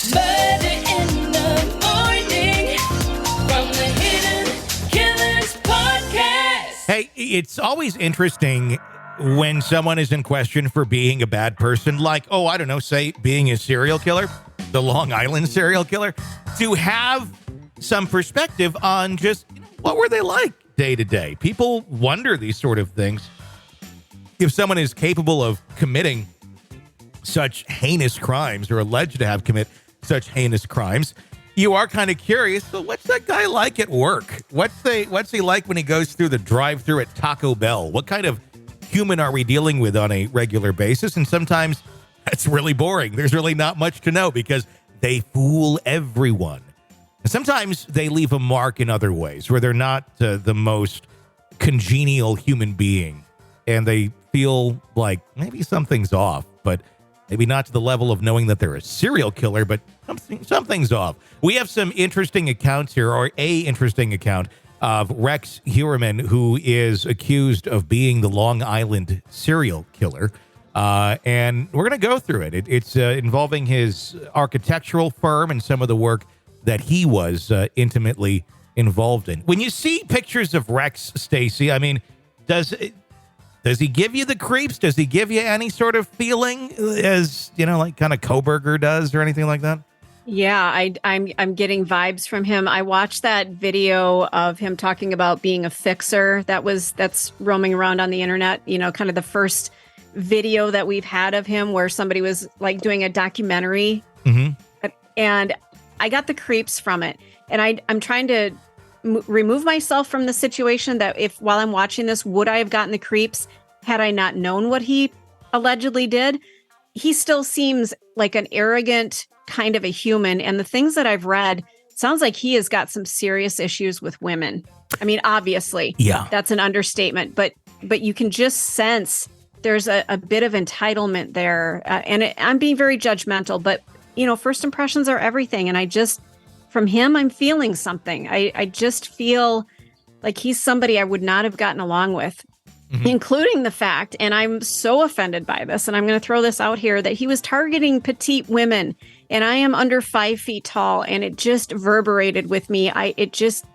Murder in the morning from the Hidden Killers podcast. Hey, it's always interesting when someone is in question for being a bad person, like, oh, I don't know, say being a serial killer, the Long Island serial killer, to have some perspective on just what were they like day to day. People wonder these sort of things. If someone is capable of committing such heinous crimes or alleged to have commit such heinous crimes, you are kind of curious. So what's that guy like at work? What's he like when he goes through the drive-thru at Taco Bell? What kind of human are we dealing with on a regular basis? And sometimes that's really boring. There's really not much to know because they fool everyone. And sometimes they leave a mark in other ways where they're not the most congenial human being, and they feel like maybe something's off, but maybe not to the level of knowing that they're a serial killer, but something's off. We have some interesting accounts here, or a interesting account of Rex Heuermann, who is accused of being the Long Island serial killer. And we're going to go through it. It's involving his architectural firm and some of the work that he was intimately involved in. When you see pictures of Rex, Stacey, I mean, does he give you the creeps? Does he give you any sort of feeling as, like kind of Kohberger does or anything like that? Yeah, I'm getting vibes from him. I watched that video of him talking about being a fixer that's roaming around on the internet, kind of the first video that we've had of him where somebody was like doing a documentary. Mm-hmm. And I got the creeps from it. And I'm trying to remove myself from the situation that while I'm watching this, would I have gotten the creeps had I not known what he allegedly did? He still seems like an arrogant kind of a human. And the things that I've read, sounds like he has got some serious issues with women. I mean, obviously, yeah, that's an understatement, but you can just sense there's a bit of entitlement there. I'm being very judgmental, but first impressions are everything. And from him, I'm feeling something. I just feel like he's somebody I would not have gotten along with, including the fact, and I'm so offended by this, and I'm going to throw this out here, that he was targeting petite women, and I am under 5 feet tall, and it just reverberated with me. It just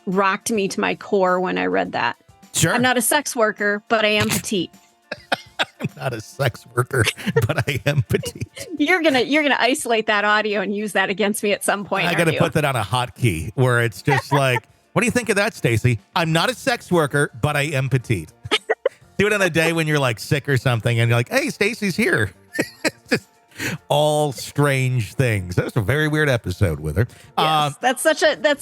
rocked me to my core when I read that. Sure. I'm not a sex worker, but I am petite. I'm not a sex worker, but I am petite. You're gonna isolate that audio and use that against me at some point. I gotta put that on a hotkey where it's just like, what do you think of that, Stacey? I'm not a sex worker, but I am petite. Do it on a day when you're like sick or something, and you're like, hey, Stacey's here. Just all strange things. That was a very weird episode with her. Yes, that's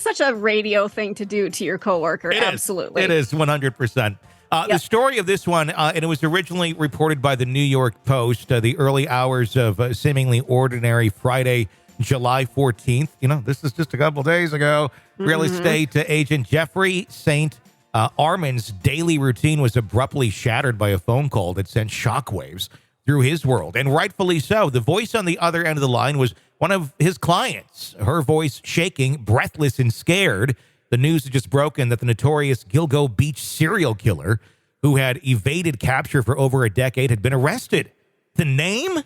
such a radio thing to do to your coworker. Absolutely, it is 100%. The story of this one, and it was originally reported by the New York Post, the early hours of seemingly ordinary Friday, July 14th. This is just a couple days ago. Real estate agent Jeffrey St. Armand's daily routine was abruptly shattered by a phone call that sent shockwaves through his world, and rightfully so. The voice on the other end of the line was one of his clients, her voice shaking, breathless and scared. The news had just broken that the notorious Gilgo Beach serial killer, who had evaded capture for over a decade, had been arrested. The name?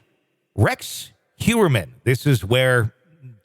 Rex Heuermann. This is where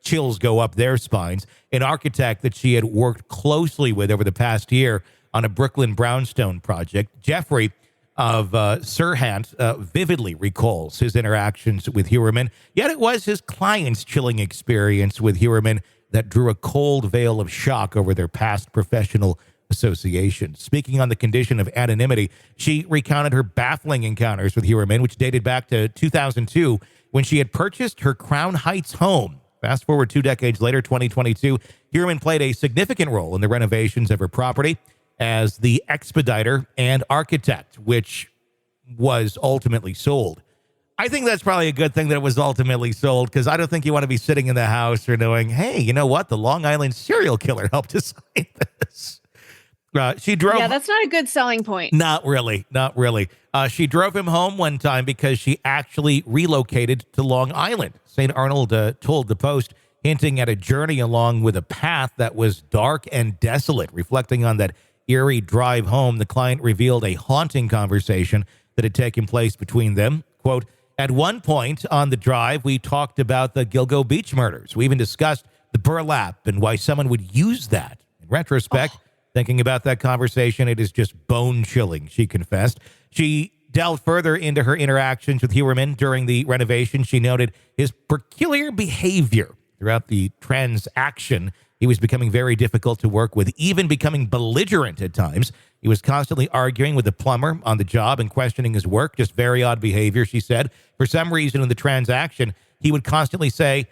chills go up their spines. An architect that she had worked closely with over the past year on a Brooklyn brownstone project. Jeffrey of Serhant vividly recalls his interactions with Heuermann, yet it was his client's chilling experience with Heuermann that drew a cold veil of shock over their past professional association. Speaking on the condition of anonymity, she recounted her baffling encounters with Heuermann, which dated back to 2002, when she had purchased her Crown Heights home. Fast forward 2 decades later, 2022, Heuermann played a significant role in the renovations of her property as the expeditor and architect, which was ultimately sold. I think that's probably a good thing that it was ultimately sold, because I don't think you want to be sitting in the house or knowing, hey, you know what? The Long Island serial killer helped design this. She drove. Yeah, that's not a good selling point. Not really. She drove him home one time because she actually relocated to Long Island. St. Arnold told the Post, hinting at a journey along with a path that was dark and desolate. Reflecting on that eerie drive home, the client revealed a haunting conversation that had taken place between them. Quote, At one point on the drive, we talked about the Gilgo Beach murders. We even discussed the burlap and why someone would use that. In retrospect, thinking about that conversation, it is just bone-chilling, she confessed. She delved further into her interactions with Heuermann during the renovation. She noted his peculiar behavior throughout the transaction. He was becoming very difficult to work with, even becoming belligerent at times. He was constantly arguing with the plumber on the job and questioning his work. Just very odd behavior, she said. For some reason in the transaction, he would constantly say,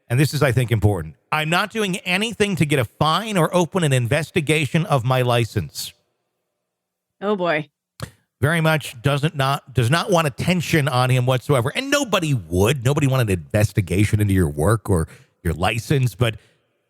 and this is, I think, important, "I'm not doing anything to get a fine or open an investigation of my license." Oh, boy. Very much does not want attention on him whatsoever. And nobody would. Nobody wanted an investigation into your work or your license. But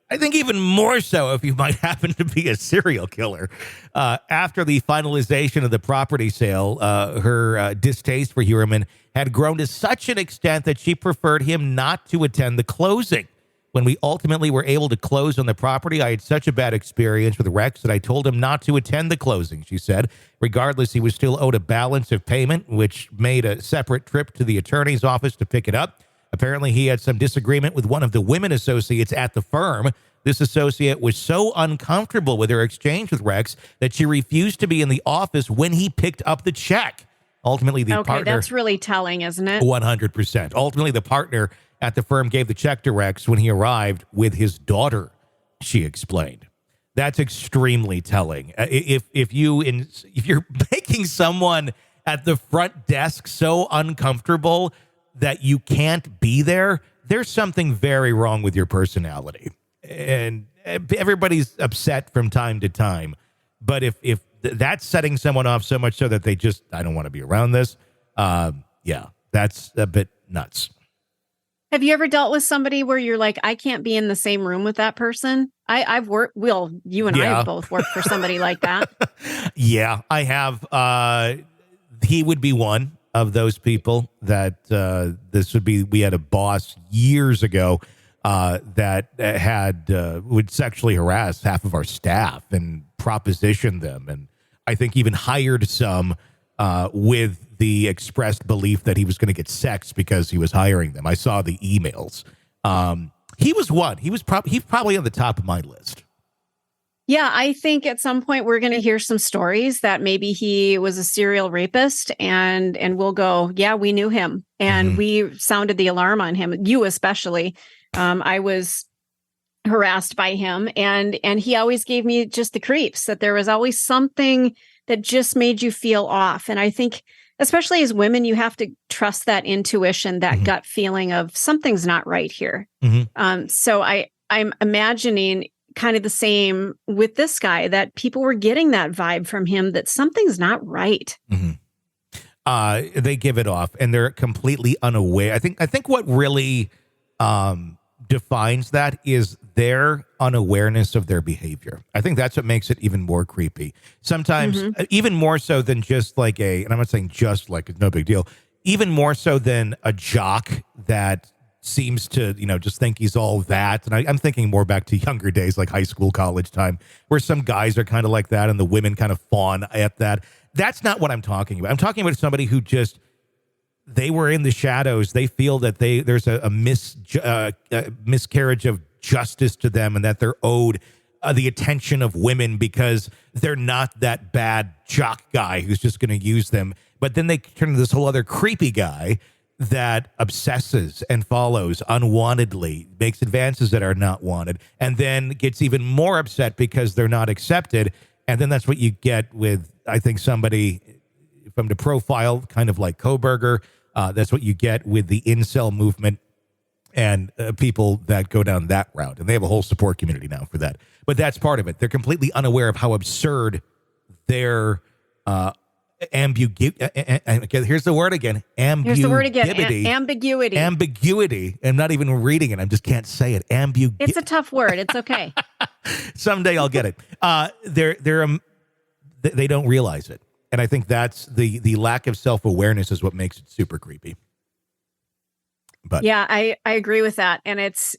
I think even more so if you might happen to be a serial killer. After the finalization of the property sale, her distaste for Heuermann had grown to such an extent that she preferred him not to attend the closing. When we ultimately were able to close on the property, I had such a bad experience with Rex that I told him not to attend the closing, she said. Regardless, he was still owed a balance of payment, which made a separate trip to the attorney's office to pick it up. Apparently, he had some disagreement with one of the women associates at the firm. This associate was so uncomfortable with her exchange with Rex that she refused to be in the office when he picked up the check. Ultimately, the partner... That's really telling, isn't it? 100%. Ultimately, the partner at the firm gave the check to Rex when he arrived with his daughter, she explained. That's extremely telling. If you're making someone at the front desk so uncomfortable that you can't be there, there's something very wrong with your personality. And everybody's upset from time to time. But if that's setting someone off so much so that they just, I don't want to be around this, that's a bit nuts. Have you ever dealt with somebody where you're like, I can't be in the same room with that person? I've worked, Will, you and I have both worked for somebody like that. Yeah, I have. He would be one of those people that we had a boss years ago that would sexually harass half of our staff and proposition them. And I think even hired some with the expressed belief that he was going to get sex because he was hiring them. I saw the emails. He was one. He's probably on the top of my list. Yeah, I think at some point we're going to hear some stories that maybe he was a serial rapist and we'll go, yeah, we knew him. And we sounded the alarm on him, you especially. I was harassed by him and he always gave me just the creeps, that there was always something that just made you feel off. And I think, especially as women, you have to trust that intuition, that gut feeling of something's not right here. So I'm imagining kind of the same with this guy, that people were getting that vibe from him that something's not right. They give it off and they're completely unaware. I think what really defines that is their unawareness of their behavior. I think that's what makes it even more creepy. Sometimes even more so than just like and I'm not saying just like it's no big deal, even more so than a jock that seems to, just think he's all that. And I'm thinking more back to younger days, like high school, college time, where some guys are kind of like that and the women kind of fawn at that. That's not what I'm talking about. I'm talking about somebody who just, they were in the shadows. They feel that there's a miscarriage of justice to them and that they're owed the attention of women because they're not that bad jock guy who's just going to use them. But then they turn to this whole other creepy guy that obsesses and follows unwantedly, makes advances that are not wanted, and then gets even more upset because they're not accepted. And then that's what you get with, I think, somebody from the profile, kind of like Koberger. That's what you get with the incel movement and people that go down that route. And they have a whole support community now for that. But that's part of it. They're completely unaware of how absurd their ambiguity. Here's the word again. Ambiguity. Ambiguity. I'm not even reading it. I just can't say it. It's a tough word. It's okay. Someday I'll get it. They don't realize it. And I think that's the lack of self-awareness is what makes it super creepy. But yeah, I agree with that. And it's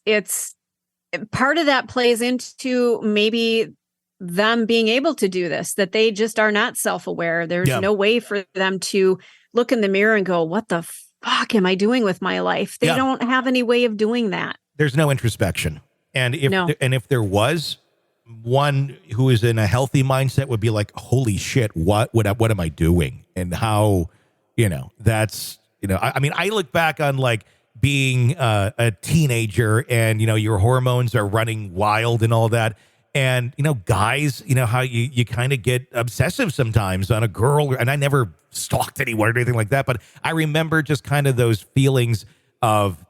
part of that plays into maybe them being able to do this, that they just are not self-aware. There's no way for them to look in the mirror and go, what the fuck am I doing with my life? They don't have any way of doing that. There's no introspection. And if there was, one who is in a healthy mindset would be like, holy shit, what am I doing? And how, that's, I mean, I look back on like being a teenager and, your hormones are running wild and all that. And, guys, how you kind of get obsessive sometimes on a girl. And I never stalked anyone or anything like that. But I remember just kind of those feelings of,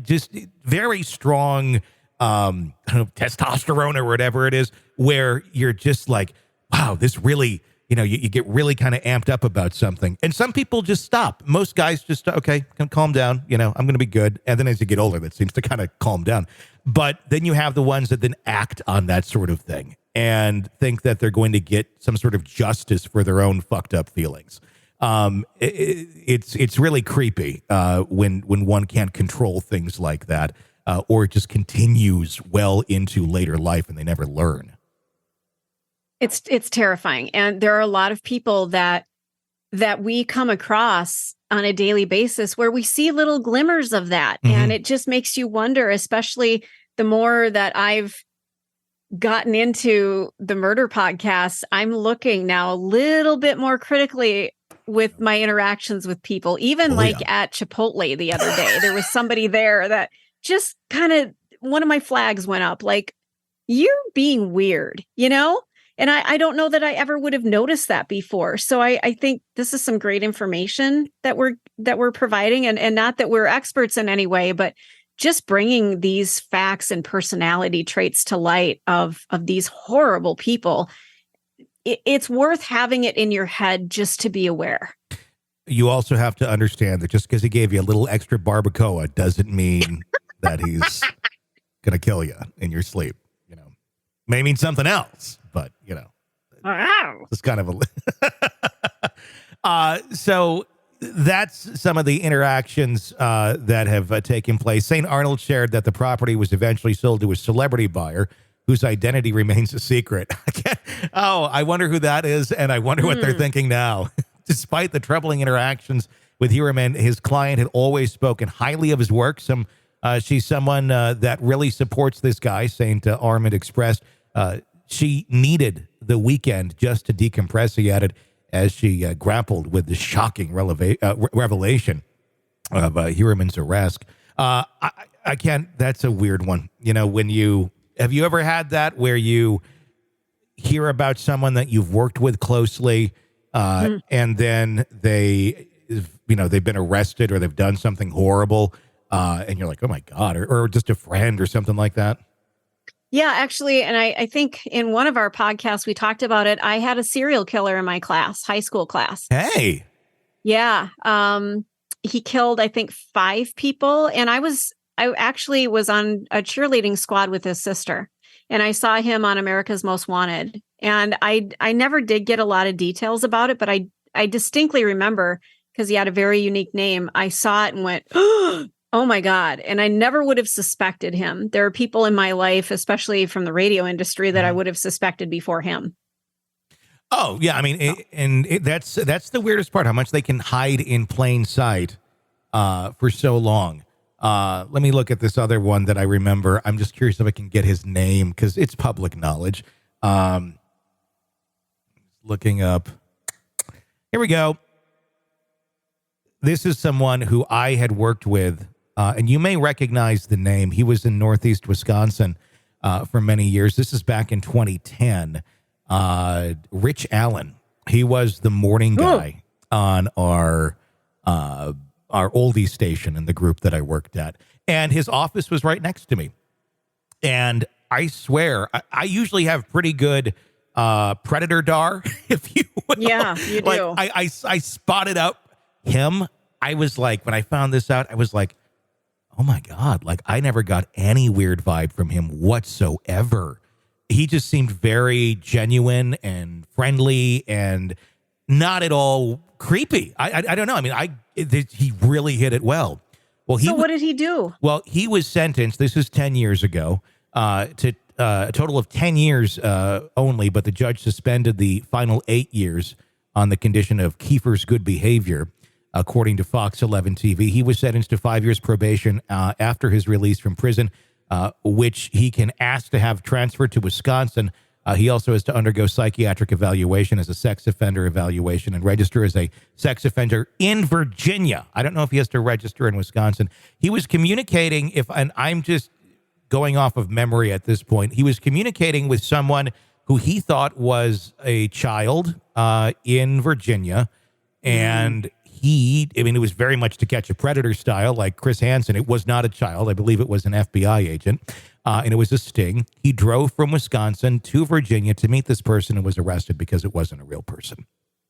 just very strong testosterone or whatever it is, where you're just like, wow, this really, you get really kind of amped up about something. And some people just stop. Most guys just, okay, can calm down. I'm going to be good. And then as you get older, that seems to kind of calm down. But then you have the ones that then act on that sort of thing and think that they're going to get some sort of justice for their own fucked up feelings. It's really creepy when one can't control things like that. Or it just continues well into later life and they never learn. It's terrifying. And there are a lot of people that we come across on a daily basis where we see little glimmers of that. Mm-hmm. And it just makes you wonder, especially the more that I've gotten into the murder podcasts, I'm looking now a little bit more critically with my interactions with people, even at Chipotle the other day, there was somebody there that just kind of, one of my flags went up, like, you're being weird, And I don't know that I ever would have noticed that before. So I think this is some great information that we're providing, and not that we're experts in any way, but just bringing these facts and personality traits to light of these horrible people. It's worth having it in your head just to be aware. You also have to understand that just because he gave you a little extra barbacoa doesn't mean that he's going to kill you in your sleep. May mean something else, but, it's kind of a... So that's some of the interactions that have taken place. St. Arnold shared that the property was eventually sold to a celebrity buyer whose identity remains a secret. I wonder who that is, and I wonder what they're thinking now. Despite the troubling interactions with Heuermann, his client had always spoken highly of his work. She's someone that really supports this guy, St. Armand expressed. She needed the weekend just to decompress, he added, as she grappled with the shocking revelation of Heuermann's arrest. I can't, that's a weird one. Have you ever had that where you hear about someone that you've worked with closely, and then they've been arrested or they've done something horrible, and you're like, oh my God, or just a friend or something like that? Yeah, actually, and I think in one of our podcasts we talked about it. I had a serial killer in my class, high school class. Hey. Yeah. He killed, I think, 5 people. And I actually was on a cheerleading squad with his sister. And I saw him on America's Most Wanted. And I never did get a lot of details about it, but I distinctly remember, because he had a very unique name, I saw it and went, oh my God. And I never would have suspected him. There are people in my life, especially from the radio industry, that I would have suspected before him. Oh, yeah. I mean, that's the weirdest part, how much they can hide in plain sight for so long. Let me look at this other one that I remember. I'm just curious if I can get his name because it's public knowledge. Looking up. Here we go. This is someone who I had worked with, and you may recognize the name. He was in Northeast Wisconsin for many years. This is back in 2010. Rich Allen. He was the morning guy on our oldie station in the group that I worked at. And his office was right next to me. And I swear, I usually have pretty good predator dar, if you will. Yeah, you do. Like, I spotted out him. I was like, when I found this out, I was like, oh my God, like I never got any weird vibe from him whatsoever. He just seemed very genuine and friendly and not at all creepy. I don't know. I mean, he really hit it well. Well, what did he do? Well, he was sentenced, this is 10 years ago, to a total of 10 years only, but the judge suspended the final 8 years on the condition of Kiefer's good behavior. according to Fox 11 TV. He was sentenced to 5 years probation after his release from prison, which he can ask to have transferred to Wisconsin. He also has to undergo psychiatric evaluation as a sex offender evaluation and register as a sex offender in Virginia. I don't know if he has to register in Wisconsin. He was communicating, and I'm just going off of memory at this point, he was communicating with someone who he thought was a child in Virginia. And it was very much To Catch a Predator style, like Chris Hansen. It was not a child. I believe it was an FBI agent. And it was a sting. He drove from Wisconsin to Virginia to meet this person and was arrested because it wasn't a real person.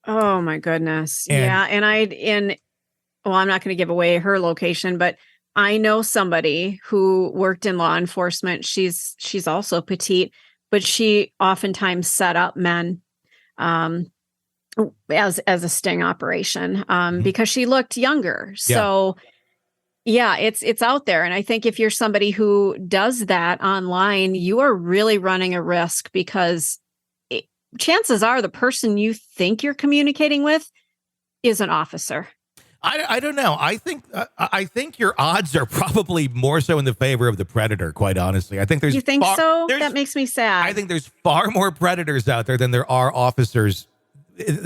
Oh my goodness. And, yeah. And I'm not going to give away her location, but I know somebody who worked in law enforcement. She's also petite, but she oftentimes set up men as a sting operation because she looked younger. So yeah, it's out there. And I think if you're somebody who does that online, you are really running a risk because chances are the person you think you're communicating with is an officer. I don't know. I think your odds are probably more so in the favor of the predator, quite honestly. I think there's You think so? That makes me sad. I think there's far more predators out there than there are officers.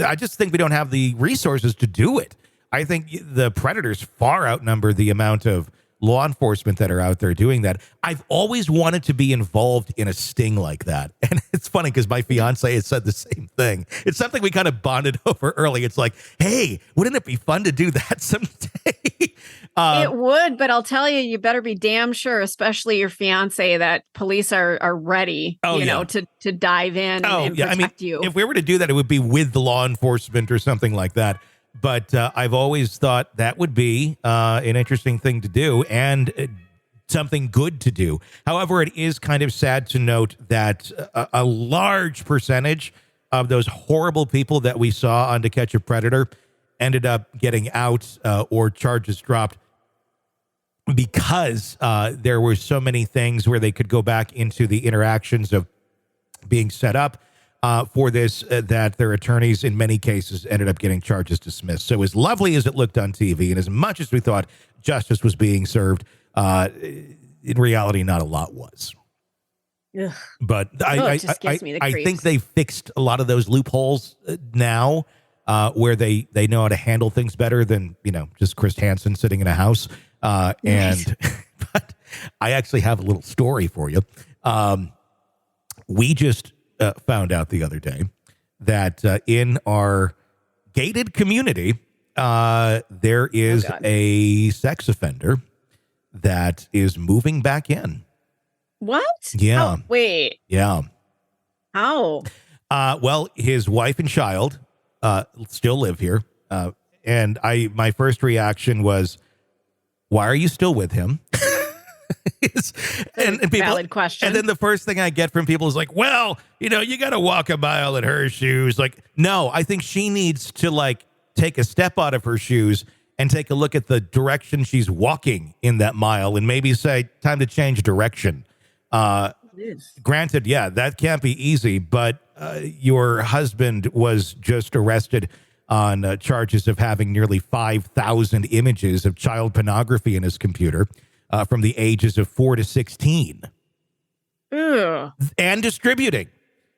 I just think we don't have the resources to do it. I think the predators far outnumber the amount of law enforcement that are out there doing that. I've always wanted to be involved in a sting like that. And it's funny because my fiance has said the same thing. It's something we kind of bonded over early. It's like, hey, wouldn't it be fun to do that someday? It would, but I'll tell you, you better be damn sure, especially your fiance, that police are ready, to dive in and protect you. If we were to do that, it would be with the law enforcement or something like that. But I've always thought that would be an interesting thing to do and something good to do. However, it is kind of sad to note that a large percentage of those horrible people that we saw on To Catch a Predator ended up getting out or charges dropped because there were so many things where they could go back into the interactions of being set up for this, that their attorneys in many cases ended up getting charges dismissed. So as lovely as it looked on TV and as much as we thought justice was being served, in reality, not a lot was. Ugh. But I think they fixed a lot of those loopholes now where they know how to handle things better than, just Chris Hansen sitting in a house. And but I actually have a little story for you. We just found out the other day that in our gated community, there is a sex offender that is moving back in. What? Yeah. Oh, wait. Yeah. How? Well, his wife and child still live here. And my first reaction was, why are you still with him? and people, valid question. And then the first thing I get from people is like, well, you got to walk a mile in her shoes. Like, no, I think she needs to take a step out of her shoes and take a look at the direction she's walking in that mile and maybe say, time to change direction. Granted, yeah, that can't be easy, but your husband was just arrested on charges of having nearly 5,000 images of child pornography in his computer from the ages of 4 to 16. Ew. And distributing.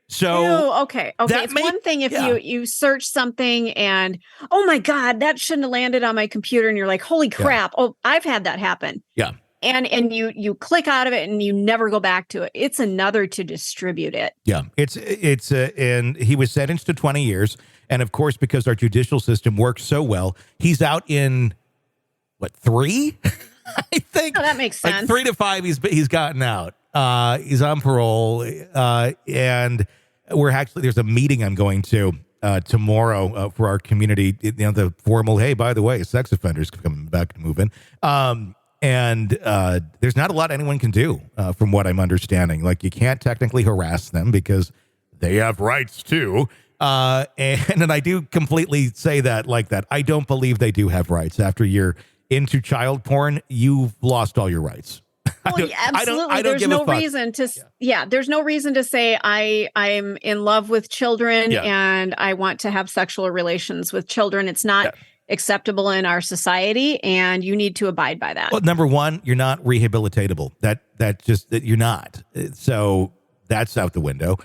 So Ew, okay. It's one thing if you search something and, oh my God, that shouldn't have landed on my computer. And you're like, holy crap. Yeah. Oh, I've had that happen. Yeah. And you click out of it and you never go back to it. It's another to distribute it. Yeah. And he was sentenced to 20 years. And of course, because our judicial system works so well, he's out in 3? I think. Oh, that makes sense. 3 to 5. He's gotten out. He's on parole. And there's a meeting I'm going to tomorrow for our community. The formal, hey, by the way, sex offenders coming back to move in. And there's not a lot anyone can do from what I'm understanding. You can't technically harass them because they have rights too. And I do completely say that like that. I don't believe they do have rights. After you're into child porn, you've lost all your rights. Well, absolutely. There's no reason to. Yeah, there's no reason to say I'm in love with children and I want to have sexual relations with children. It's not. acceptable in our society, and you need to abide by that. Well, number one, you're not rehabilitatable. That you're not. So that's out the window.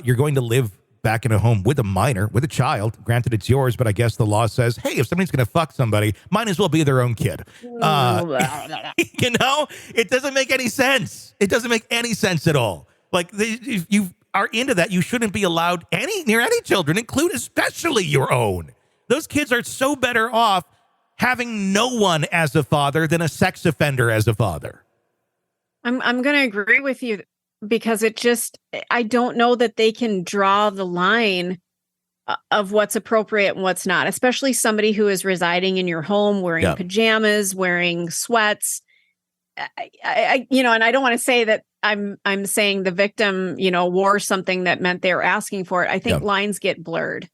You're going to live back in a home with a minor, with a child. Granted, it's yours, but I guess the law says, hey, if somebody's going to fuck somebody, might as well be their own kid. You know, it doesn't make any sense. It doesn't make any sense at all. Like, if you are into that, you shouldn't be allowed near any children, include especially your own. Those kids are so better off having no one as a father than a sex offender as a father. I'm going to agree with you, because I don't know that they can draw the line of what's appropriate and what's not, especially somebody who is residing in your home, wearing pajamas, wearing sweats. And I don't want to say that I'm saying the victim, wore something that meant they were asking for it. I think lines get blurred.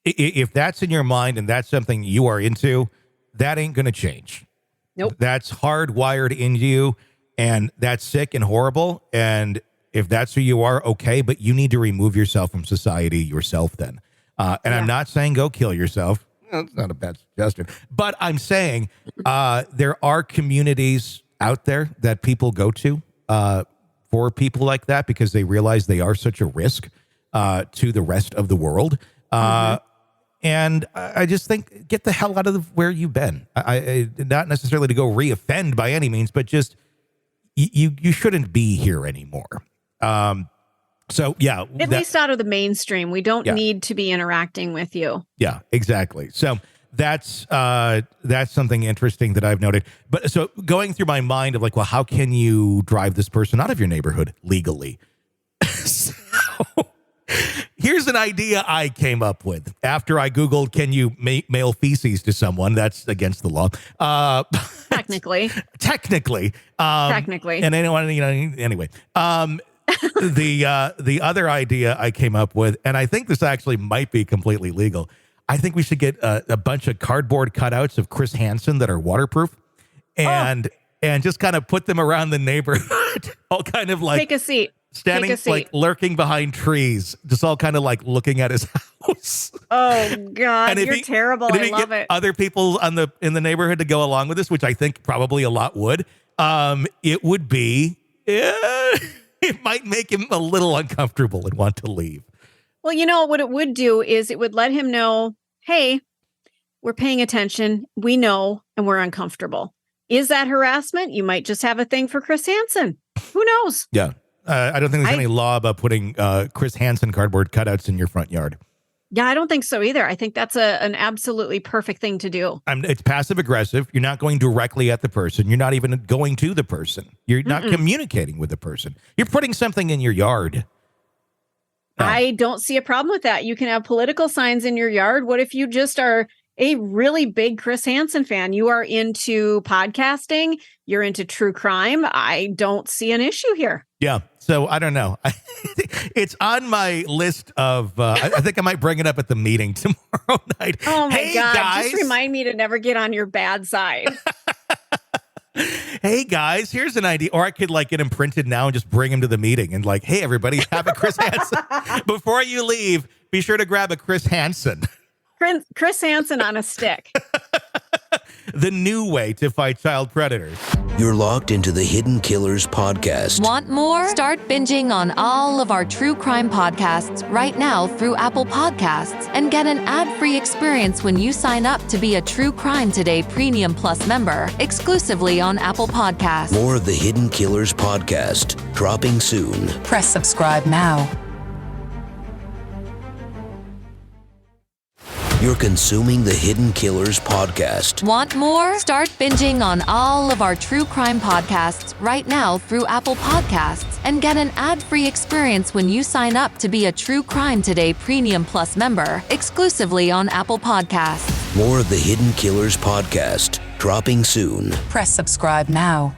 If that's in your mind and that's something you are into, that ain't going to change. Nope. That's hardwired in you, and that's sick and horrible. And if that's who you are, okay, but you need to remove yourself from society yourself then. I'm not saying go kill yourself. That's not a bad suggestion. But I'm saying there are communities out there that people go to for people like that, because they realize they are such a risk to the rest of the world. And I just think, get the hell out of where you've been. I not necessarily to go reoffend by any means, but just you shouldn't be here anymore. At least out of the mainstream. We don't need to be interacting with you. Yeah, exactly. So that's something interesting that I've noted. But so going through my mind of like, well, how can you drive this person out of your neighborhood legally? So here's an idea I came up with after I Googled, can you mail feces to someone? That's against the law. Technically. And anyone, anyway. The other idea I came up with, and I think this actually might be completely legal. I think we should get a bunch of cardboard cutouts of Chris Hansen that are waterproof and just kind of put them around the neighborhood, all kind of like... Take a seat. Standing, like lurking behind trees, just all kind of like looking at his house. Oh God, you're terrible. I love it. Other people in the neighborhood to go along with this, which I think probably a lot would. It would be, it might make him a little uncomfortable and want to leave. Well, what it would do is it would let him know, hey, we're paying attention. We know, and we're uncomfortable. Is that harassment? You might just have a thing for Chris Hansen. Who knows? Yeah. I don't think there's any law about putting Chris Hansen cardboard cutouts in your front yard. Yeah, I don't think so either. I think that's an absolutely perfect thing to do. It's passive aggressive. You're not going directly at the person. You're not even going to the person. You're not communicating with the person. You're putting something in your yard. I don't see a problem with that. You can have political signs in your yard. What if you just are a really big Chris Hansen fan? You are into podcasting. You're into true crime. I don't see an issue here. Yeah. So I don't know. It's on my list of, I think I might bring it up at the meeting tomorrow night. Oh my God. Guys. Just remind me to never get on your bad side. Hey guys, here's an idea. Or I could like get him printed now and just bring him to the meeting and like, hey everybody, have a Chris Hansen. Before you leave, be sure to grab a Chris Hansen. Chris Hansen on a stick. The new way to fight child predators. You're locked into the Hidden Killers podcast. Want more? Start binging on all of our true crime podcasts right now through Apple Podcasts and get an ad-free experience when you sign up to be a True Crime Today Premium Plus member exclusively on Apple Podcasts. More of the Hidden Killers podcast dropping soon. Press subscribe now. You're consuming the Hidden Killers podcast. Want more? Start binging on all of our true crime podcasts right now through Apple Podcasts and get an ad-free experience when you sign up to be a True Crime Today Premium Plus member exclusively on Apple Podcasts. More of the Hidden Killers podcast dropping soon. Press subscribe now.